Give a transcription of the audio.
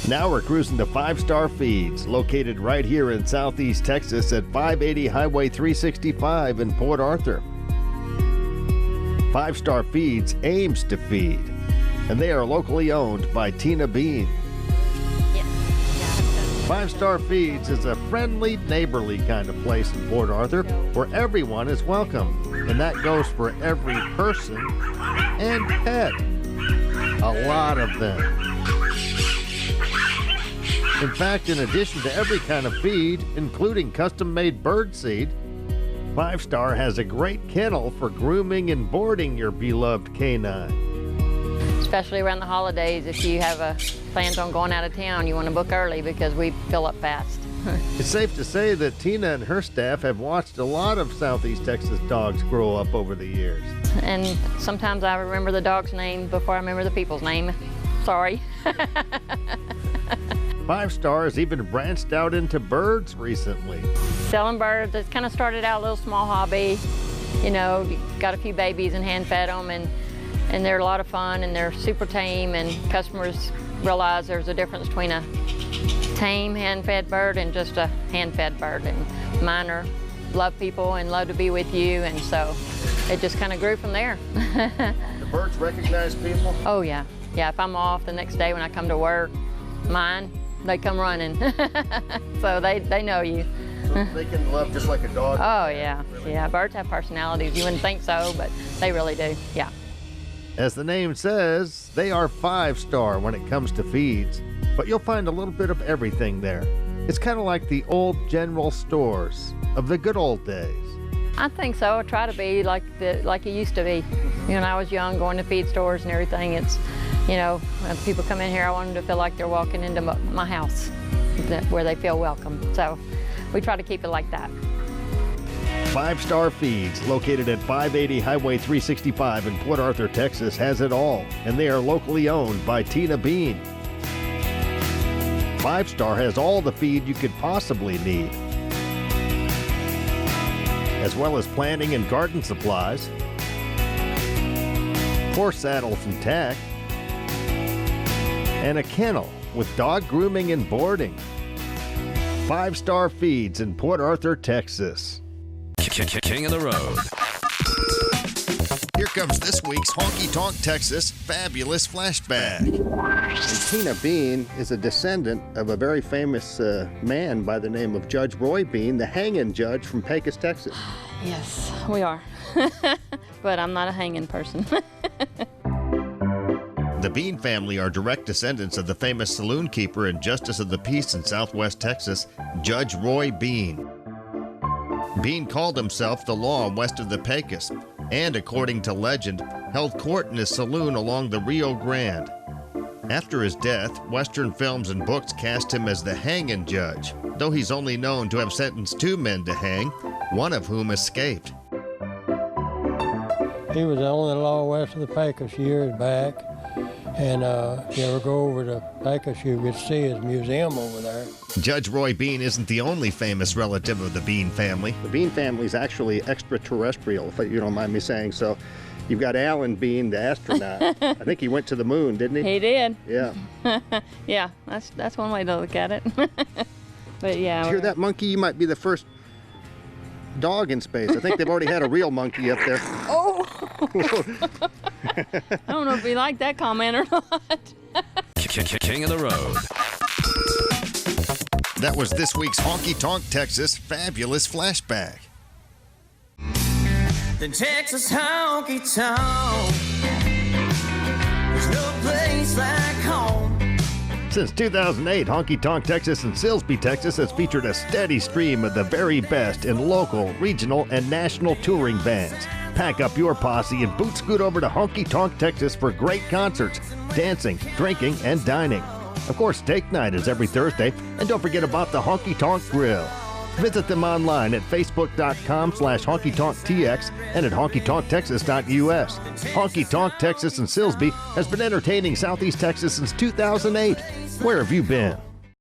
Now we're cruising to Five Star Feeds, located right here in Southeast Texas at 580 Highway 365 in Port Arthur. Five Star Feeds aims to feed, and they are locally owned by Tina Bean. Five Star Feeds is a friendly, neighborly kind of place in Port Arthur where everyone is welcome, and that goes for every person and pet. A lot of them. In fact, in addition to every kind of feed, including custom-made bird seed, Five Star has a great kennel for grooming and boarding your beloved canine. Especially around the holidays, if you have plans on going out of town, you want to book early because we fill up fast. It's safe to say that Tina and her staff have watched a lot of Southeast Texas dogs grow up over the years. And sometimes I remember the dog's name before I remember the people's name. Sorry. Five Star has even branched out into birds recently. Selling birds, it kind of started out a little small hobby. You know, got a few babies and hand fed them, and they're a lot of fun, and they're super tame, and customers realize there's a difference between a tame hand-fed bird and just a hand-fed bird. And mine love people and love to be with you, and so it just kind of grew from there. The birds recognize people? Oh yeah, yeah. If I'm off the next day when I come to work, they come running. So they know you. So they can love just like a dog? Oh yeah, really? Yeah. Birds have personalities. You wouldn't think so, but they really do, yeah. As the name says, they are Five Star when it comes to feeds, but you'll find a little bit of everything there. It's kind of like the old general stores of the good old days. I think so. I try to be like it used to be. You know, when I was young, going to feed stores and everything, it's, you know, when people come in here, I want them to feel like they're walking into my house, where they feel welcome. So we try to keep it like that. Five Star Feeds, located at 580 Highway 365 in Port Arthur, Texas, has it all, and they are locally owned by Tina Bean. Five Star has all the feed you could possibly need, as well as planting and garden supplies, horse saddles and tack, and a kennel with dog grooming and boarding. Five Star Feeds in Port Arthur, Texas. King of the road. Here comes this week's Honky Tonk Texas Fabulous Flashback. And Tina Bean is a descendant of a very famous man by the name of Judge Roy Bean, the hanging judge from Pecos, Texas. Yes, we are. But I'm not a hanging person. The Bean family are direct descendants of the famous saloon keeper and justice of the peace in Southwest Texas, Judge Roy Bean. Bean called himself the law west of the Pecos, and according to legend, held court in his saloon along the Rio Grande. After his death, Western films and books cast him as the hanging judge, though he's only known to have sentenced 2 men to hang, one of whom escaped. He was the only law west of the Pecos years back, and if you ever go over to Pecos, you could see his museum over there. Judge Roy Bean isn't the only famous relative of the Bean family. The Bean family is actually extraterrestrial, if you don't mind me saying so. You've got Alan Bean, the astronaut. I think he went to the moon, didn't he? He did. Yeah. Yeah, that's one way to look at it. But yeah. Did you hear that, monkey? You might be the first dog in space. I think they've already had a real monkey up there. Oh! I don't know if you like that comment or not. King of the road. That was this week's Honky Tonk Texas Fabulous Flashback. The Texas honky tonk. There's no place like home. Since 2008, Honky Tonk Texas in Silsbee, Texas has featured a steady stream of the very best in local, regional, and national touring bands. Pack up your posse and boot scoot over to Honky Tonk Texas for great concerts, dancing, drinking, and dining. Of course, steak night is every Thursday, and don't forget about the Honky Tonk Grill. Visit them online at facebook.com/honkytonktx and at honkytonktexas.us. Honky Tonk Texas in Silsbee has been entertaining Southeast Texas since 2008. Where have you been?